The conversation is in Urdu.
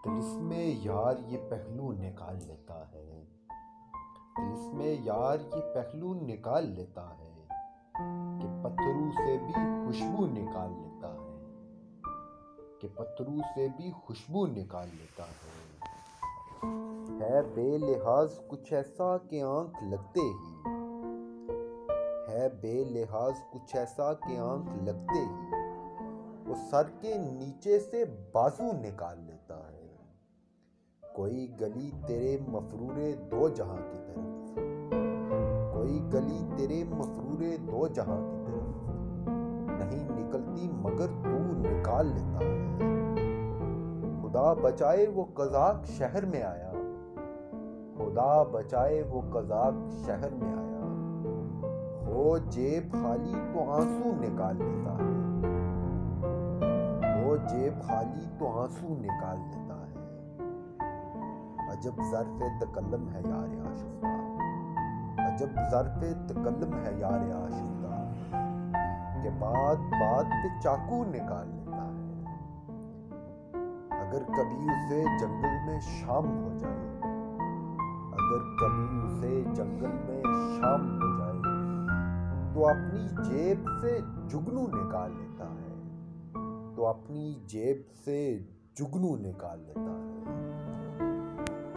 طلسم یار یہ پہلو نکال لیتا ہے، طلسم یار یہ پہلو نکال لیتا ہے کہ پتھروں سے بھی خوشبو نکال لیتا ہے، کہ پتھروں سے بھی خوشبو نکال لیتا ہے بے لحاظ کچھ ایسا کہ آنکھ لگتے ہی، ہے بے لحاظ کچھ ایسا کہ آنکھ لگتے ہی وہ سر کے نیچے سے بازو نکال لیتا ہے۔ کوئی گلی تیرے مفرور دو جہاں کی طرف، کوئی گلی تیرے مفرور دو جہاں کی طرف نہیں نکلتی مگر تو نکال لیتا ہے۔ خدا بچائے وہ قزاق شہر میں آیا، خدا بچائے وہ قزاق شہر میں آیا، ہو جیب خالی تو آنسو نکال لیتا ہے، ہو جیب خالی تو آنسو نکال لیتا ہے۔ عجب ظرف تکلم ہے یار آشفتہ، عجب ظرف تکلم ہے یار آشفتہ کہ بات بات پہ چاقو نکال لیتا ہے۔ اگر کبھی اسے جنگل میں شام ہو جائے، اگر کبھی اسے جنگل میں شام ہو جائے تو اپنی جیب سے جگنو نکال لیتا ہے، تو اپنی جیب سے جگنو نکال لیتا ہے۔